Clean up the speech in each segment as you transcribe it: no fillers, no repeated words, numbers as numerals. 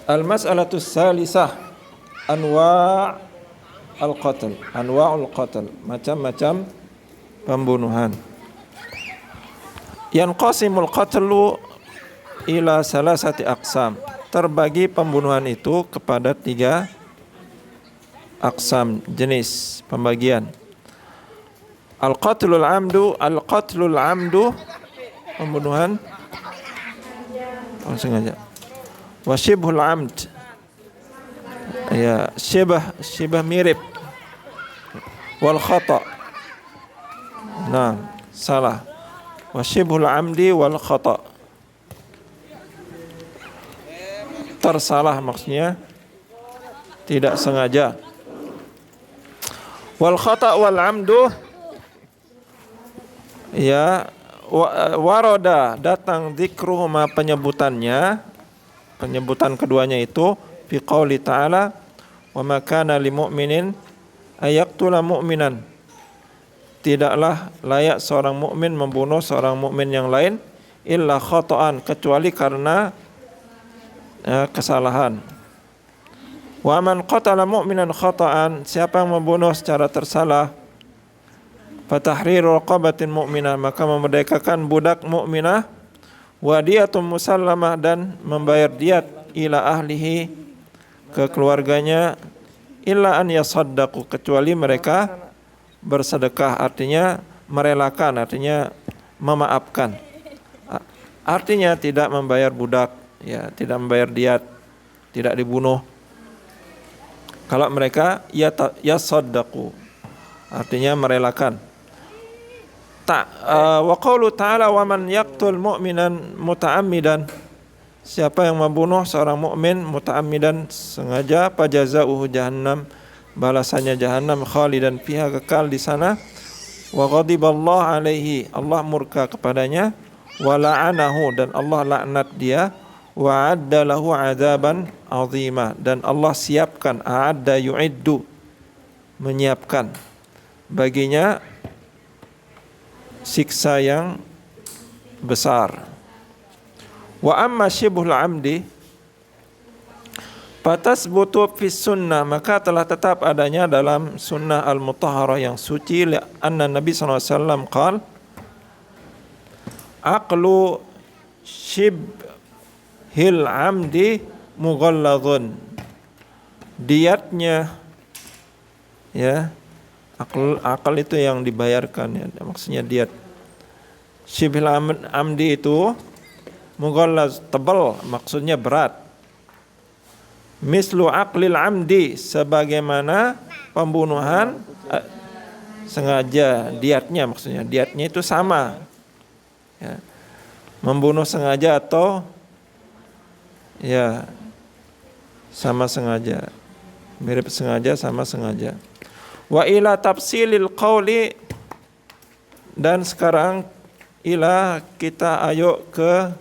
Al-mas'alatu salisah anwa' al-qatl. Anwa'ul qatl, macam-macam pembunuhan. Yanqasimul qatlu ila salasati aqsam. Terbagi pembunuhan itu kepada 3 aqsam, jenis pembagian. Al-qatlul amdu, pembunuhan sengaja. Wa syibhul amd, ya syibah mirip. Wal khata', nah salah. Wa syibhul amdi wal khata', tersalah maksudnya tidak sengaja. Wal khata' wal amdu, ya waroda, datang dzikruhuma, penyebutan keduanya itu fi qouli ta'ala wa ma kana lil mu'minin ayaqtula mu'minan, tidaklah layak seorang mukmin membunuh seorang mukmin yang lain illa khata'an, kecuali karena kesalahan. Wa man qatala mu'minan khata'an, siapa yang membunuh secara tersalah, fatahriru raqabatin mu'minah, maka memerdekakan budak mukminah, wa diyatun musallamah, dan membayar diat ila ahlihi, ke keluarganya, illa an yasaddaqu, kecuali mereka bersedekah, artinya merelakan, artinya memaafkan, artinya tidak membayar budak, ya, tidak membayar diat, tidak dibunuh. Kalau mereka yasaddaqu, artinya merelakan. Wa qaulu ta'ala wa man yaqtul mu'minan muta'ammidan, siapa yang membunuh seorang mukmin muta'ammidan, sengaja, fajazauhu jahannam, balasannya jahannam, khalidan fiha, kekal di sana. Wa ghadiballahu alaihi, Allah murka kepadanya. Wa la'anahu, dan Allah laknat dia. Wa adda lahu adzaban azima, dan Allah siapkan, a'adda yu'iddu, menyiapkan baginya siksa yang besar. Wa amma syibhul amdi fatasbutu fis sunnah, maka telah tetap adanya dalam sunnah al-mutahharah yang suci, anna Nabi sallallahu alaihi wasallam qala aqlu syibhil amdi mughalladhun, diatnya, ya, akal itu yang dibayarkan, ya, maksudnya diat. Syibhil amdi itu mughallaz, tebal, maksudnya berat. Mislu aqlil amdi, sebagaimana pembunuhan sengaja, diatnya, maksudnya diatnya itu sama, ya. Membunuh sengaja atau, ya, sama sengaja, mirip sengaja, sama sengaja. Wa ila tafsilil qawli, dan sekarang kita ayo ke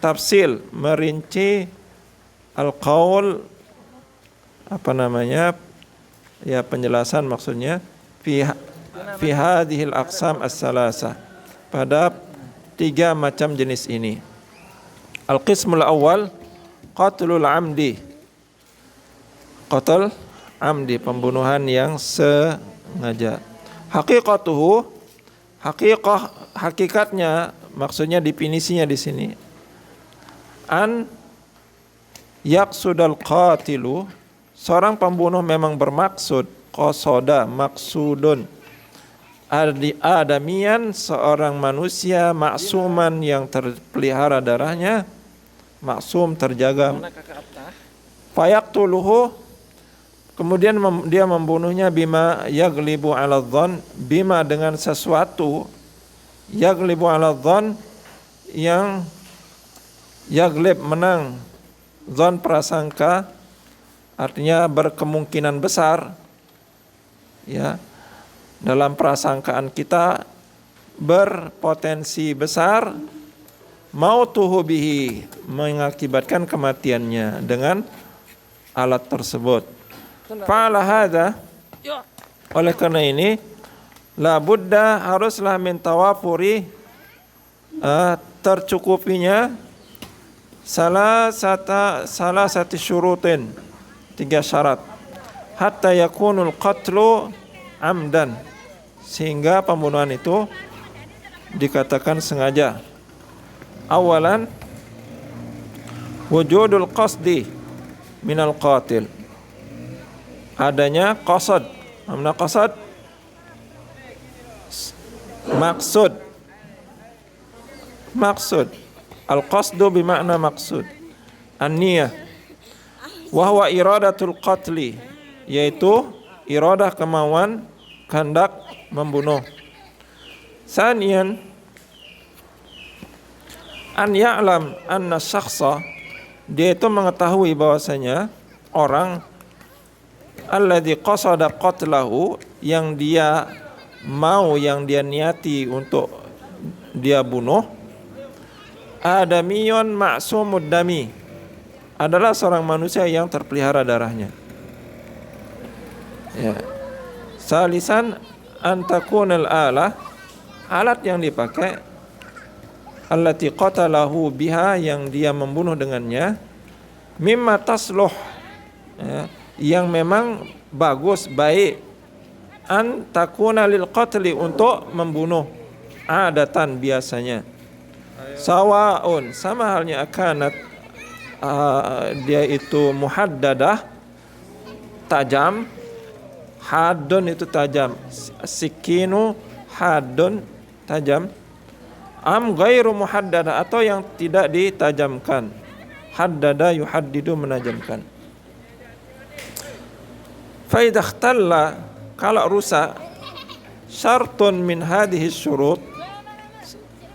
tafsil, merinci al-qaul, ya, penjelasan maksudnya fi hadhil aqsam as-salasah, pada 3 macam jenis ini. Al-qismul awal qatlul amdi, qatl amdi, pembunuhan yang sengaja. Hakikatnya, maksudnya definisinya di sini, an yaqsudal qatilu, seorang pembunuh memang bermaksud, qasada maksudun, adamian, seorang manusia, maksuman, yang terpelihara darahnya, maksum, terjaga. Fayaqtuluhu, kemudian dia membunuhnya, bima yaglibu ala dhon, bima dengan sesuatu, yaglibu ala dhon, yang yaglib, menang, dhon prasangka, artinya berkemungkinan besar, ya, dalam prasangkaan kita berpotensi besar, mautuhu bihi, mengakibatkan kematiannya dengan alat tersebut. Fa'ala hadza, oleh karena ini, la budda, haruslah min tawafuri, tercukupinya salah satu syurutin, 3 syarat, hatta yakunul qatlu amdan, sehingga pembunuhan itu dikatakan sengaja. Awalan, wujudul qasdi minal qatil, adanya qasad. Mana qasad? Maksud. Al-qasdu bimakna maksud. An-niyah. Wa huwa iradatul qatli, yaitu iradah, kemauan, kehendak membunuh. Saniyan, an ya'lam anna syakhsa, dia itu mengetahui bahwasanya orang alladzi qasada qatlahu, yang dia mau, yang dia niati untuk dia bunuh, adamiyun ma'sumud dami, adalah seorang manusia yang terpelihara darahnya. Ya. Salisan, antakunal alah, alat yang dipakai, allati qatalahu biha, yang dia membunuh dengannya, mimma tasluh, ya, yang memang bagus, baik, an takuna lil qatli, untuk membunuh, adatan, biasanya, sawaun, sama halnya, akanat, dia itu muhaddadah, tajam, hadun itu tajam, sikinu hadun tajam, am ghairu muhaddada, atau yang tidak ditajamkan, haddada yuhaddidu, menajamkan. Fa idza ikhtalla, kalau rusak, syartun min hadhihi syurut,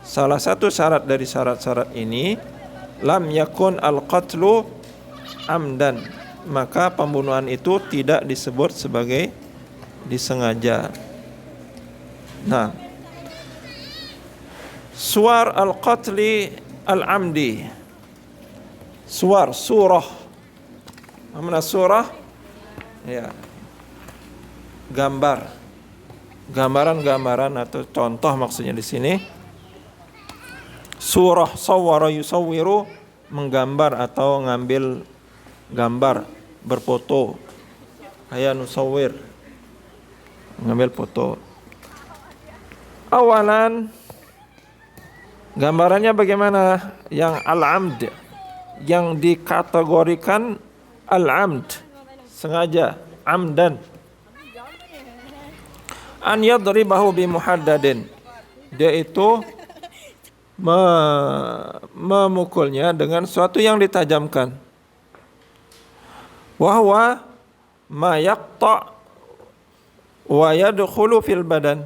salah satu syarat dari syarat-syarat ini, lam yakun al-qatlu amdan, maka pembunuhan itu tidak disebut sebagai disengaja. Nah, suar al-qatli al-amdi, surah. Mana surah? Ya, gambaran atau contoh maksudnya di sini. Surah, sawwara yusawwiru, menggambar atau ngambil gambar, berfoto. Kayak nusawwir, ngambil foto. Awalan, gambarannya bagaimana? Yang al-amd, yang dikategorikan al-amd, sengaja, amdan. An yadribahu bimuhaddadin, dia itu memukulnya dengan suatu yang ditajamkan. Wa huwa ma yaqta wa yadkhulu fil badan,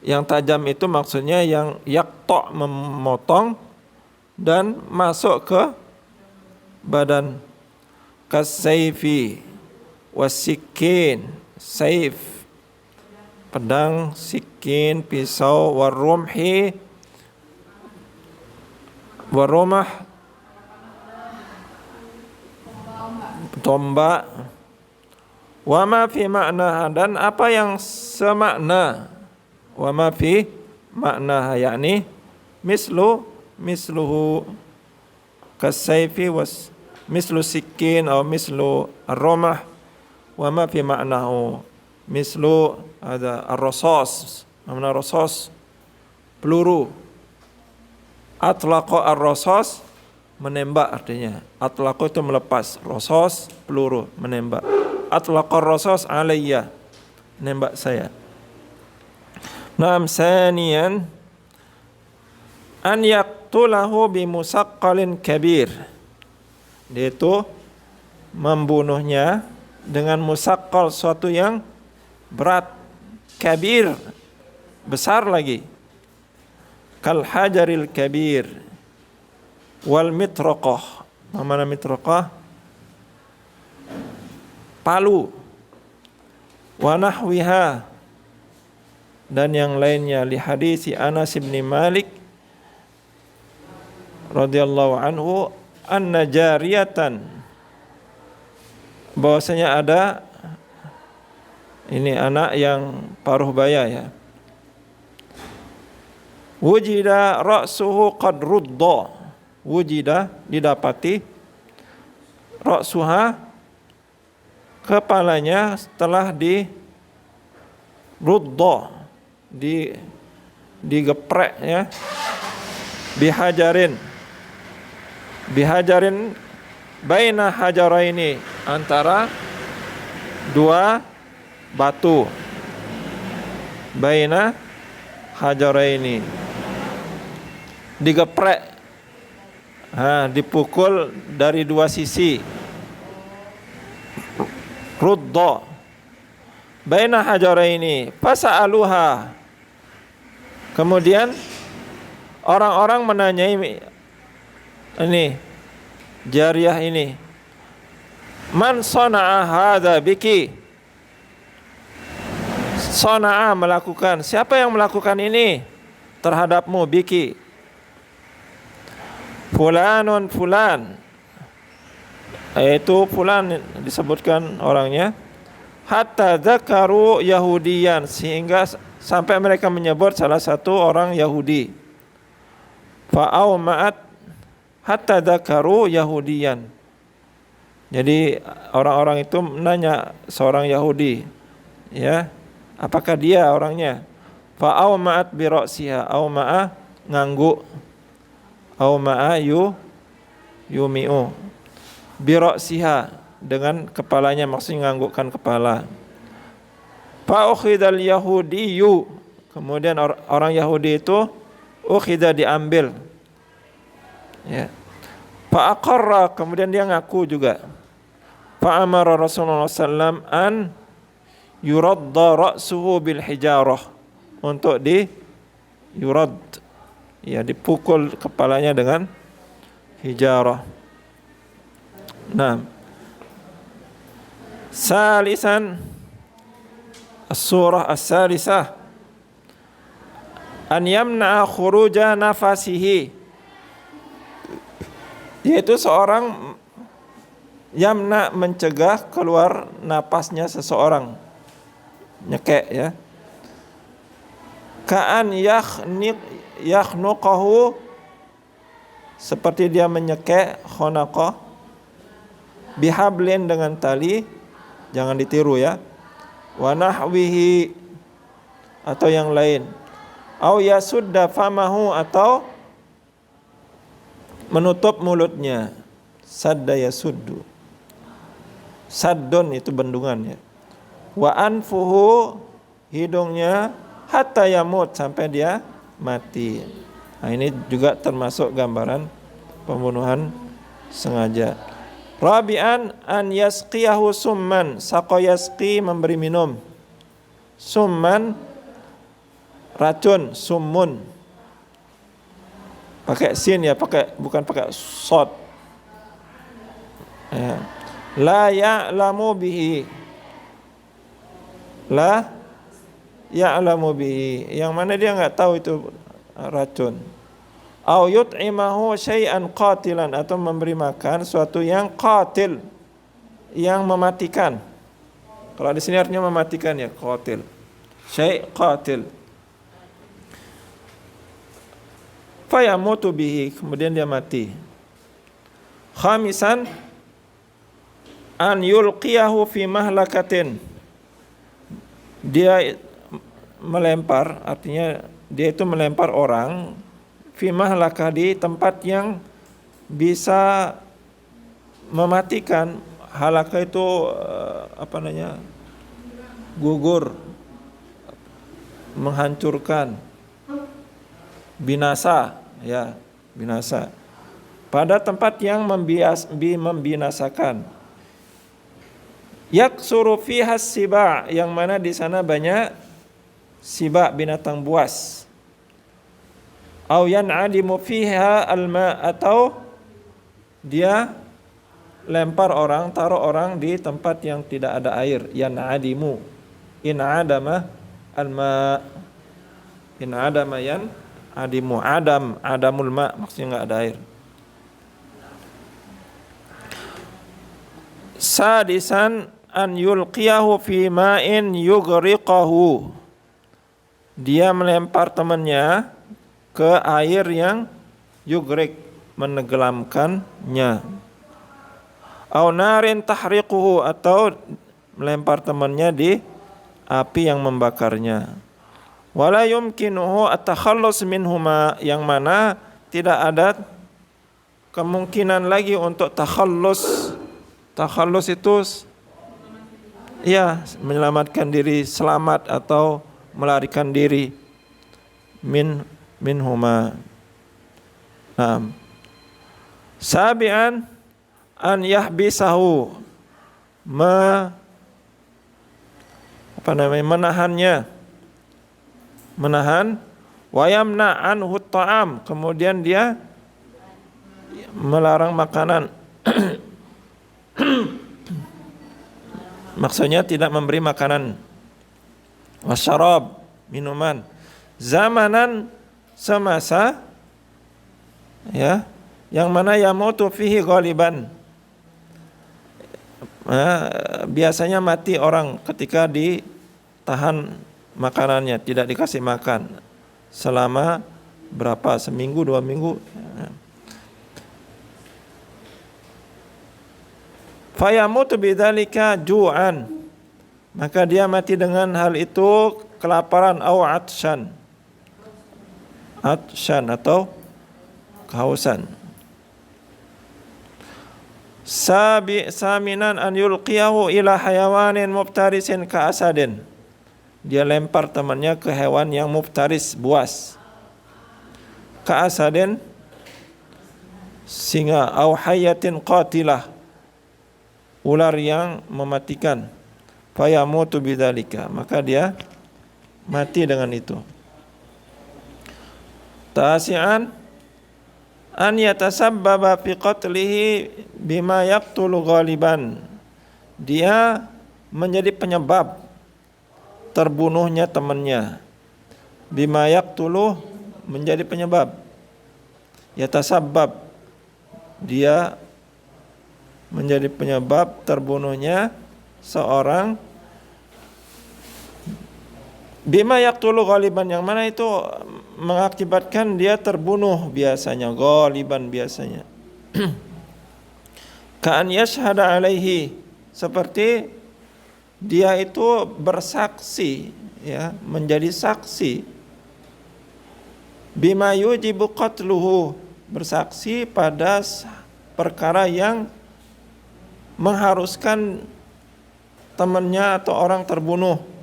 yang tajam itu maksudnya yang yaqta, memotong, dan masuk ke badan. Kasayfi wasikin, saif, pedang, sikin, pisau, warumhi, warumah, tombak, wama fi makna, dan apa yang semakna, wama fi makna, yakni misluhu kasayfi was mislu sikin atau mislu ar-rumah, wama fi maknahu mislu ada ar-rasas, mana rasas, peluru. Atlaqa ar-rasas, menembak artinya. Atlaqa itu melepas, rasas peluru, menembak. Atlaqa ar-rasas alayya, menembak saya. Naam, saniyan, an yaqtulahu bimusaqqalin kabir, dia itu membunuhnya dengan musaqqal, suatu yang berat, kabir, besar lagi, kal hajaril kabir, wal mitraqah. Mana mitraqah? Palu, wa nahwiha, dan yang lainnya, li hadisi Anas bin Malik radhiyallahu anhu, anna jariyatan, bahwasanya ada ini anak yang paruh baya, ya, wujida ra'suhu qad rudda, wujida didapati, ra'suha kepalanya setelah ruddo digeprek ya, bihajarin baina hajaraini, antara dua batu, baina hajaraini, digeprek, dipukul dari dua sisi, ruddo baina hajaraini fasa'aluha. Kemudian orang-orang menanyai ini jariyah ini, man sana'a hadza biki, sana'a melakukan, siapa yang melakukan ini terhadapmu, biki, fulanun fulan, yaitu fulan disebutkan orangnya, hatta dzakaru yahudiyan, sehingga sampai mereka menyebut salah satu orang Yahudi. Fa'au ma'at hatta dzakaru yahudiyan. Jadi orang-orang itu menanya seorang Yahudi, ya, apakah dia orangnya? Fa'au ma'at bi ra'siha, au ma'a ngangguk, au ma'a yumi'u, bi ra'siha dengan kepalanya, maksudnya nganggukkan kepala. Fa ukhidal yahudiyyu, kemudian orang Yahudi itu ukhidha diambil, ya. Fa aqarra, kemudian dia ngaku juga. Fa amara Rasulullah sallam an yuradda ra'suhu bil hijarah, untuk yurad, ya, dipukul kepalanya dengan hijarah. Nah, salisan as-surah as-salisah an yamna'a khuruja nafasihi, yaitu seorang yamna, mencegah keluar napasnya seseorang, nyekek ya, ka'an yakhnuqahu, seperti dia menyekek, khonaqah, bihablin, dengan tali, jangan ditiru ya, wa nahwihi, atau yang lain, au yasudda famahu, atau menutup mulutnya, sadda yasuddu, saddun itu bendungan ya, wa anfuhu, hidungnya, hatta yamut, sampai dia mati. Nah, ini juga termasuk gambaran pembunuhan sengaja. Rabi'an an yasqiyahu summan, saqa yasqi, memberi minum, summan racun, summun pakai sin ya, bukan pakai sod ya. La ya'lamu bihi, la ya'lamu bihi, yang mana dia enggak tahu itu racun. Au yut'imahu syai'an qatilan, atau memberi makan suatu yang qatil, yang mematikan. Kalau di sini artinya mematikan ya, qatil, syai' qatil. Fayamutu bihi, kemudian dia mati. Khamisan an yulqiyahu fi mahlakatin, dia melempar, artinya dia itu melempar orang, fi mahlakah, di tempat yang bisa mematikan. Halakah itu gugur, menghancurkan, binasa ya, binasa, pada tempat yang membinasakan. Yaksuru fiha siba, yang mana di sana banyak siba, binatang buas. Au yan'adimu fiha alma, atau dia lempar orang, taruh orang di tempat yang tidak ada air. Yan'adimu, in adama alma, in adama yan'adimu, adamul ma, maksudnya enggak ada air. Sadisan an yulqiyahu fi ma'in yughriqahu, dia melempar temannya ke air yang yugrik, menenggelamkannya. Au narin tahriquhu, atau melempar temannya di api yang membakarnya. Wala yumkinuhu at-takhallus minhuma, yang mana tidak ada kemungkinan lagi untuk takhallus. Takhallus itu ya menyelamatkan diri, selamat atau melarikan diri minhuma. Sabian an yahbisahu, menahan, wa yamna anhu ta'am, kemudian dia melarang makanan. Maksudnya tidak memberi makanan. Wasyarab, minuman. Zamanan, semasa, ya, yang mana yamutu fihi ghaliban, biasanya mati orang ketika ditahan makanannya, tidak dikasih makan selama berapa, seminggu, 2 minggu. Fayamutu bidzalika ju'an, maka dia mati dengan hal itu kelaparan, au atshan atau kehausan. Saminan an yulqiyahu ila hayawanin mubtarisin ka asadin, dia lempar temannya ke hewan yang mubtaris, buas. Ka asadin, singa, au hayatin qatilah, ular yang mematikan. Fayamutu bidzalika, maka dia mati dengan itu. Tasi'an an yatasabbaba fi qatlihi bima yaqtulu ghaliban, dia menjadi penyebab terbunuhnya temannya. Bima yaqtulu, menjadi penyebab. Yatasabbab, dia menjadi penyebab terbunuhnya seorang. Bima yaqtulu ghaliban, yang mana itu mengakibatkan dia terbunuh biasanya, ghaliban biasanya. Ka'an yashhada alaihi, seperti dia itu bersaksi, ya, menjadi saksi. Bima yujibu qatluhu, bersaksi pada perkara yang mengharuskan temannya atau orang terbunuh.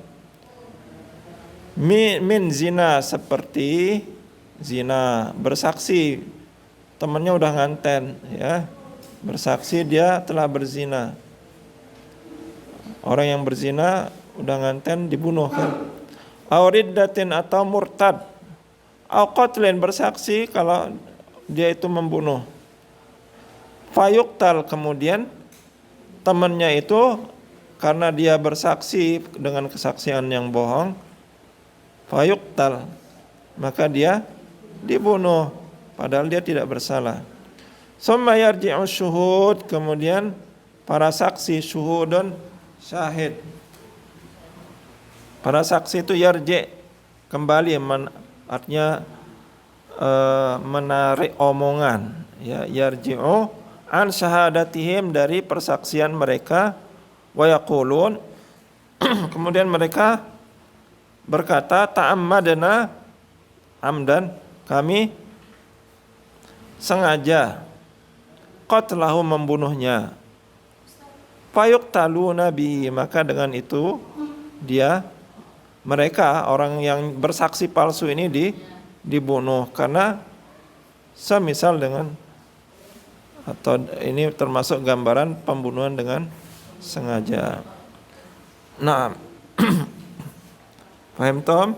Min zina, seperti zina, bersaksi temannya udah nganten, ya, bersaksi dia telah berzina. Orang yang berzina udah nganten dibunuh kan. Au riddatin, atau murtad. Au qatlin, bersaksi kalau dia itu membunuh. Fayuqtal, kemudian temannya itu karena dia bersaksi dengan kesaksian yang bohong, fayuqtal, maka dia dibunuh padahal dia tidak bersalah. Summa yarji'u syuhud, kemudian para saksi, syuhudun syahid. Para saksi itu yarji', kembali, artinya menarik omongan, ya, yarji'u an syahadatihim, dari persaksian mereka. Wa yaqulun, kemudian mereka berkata, ta'ammadna amdan, kami sengaja, qatlahu, membunuhnya. Fayuqtaluna bihi, maka dengan itu mereka orang yang bersaksi palsu ini dibunuh, karena semisal dengan, atau ini termasuk gambaran pembunuhan dengan sengaja. Nah, paham Tom?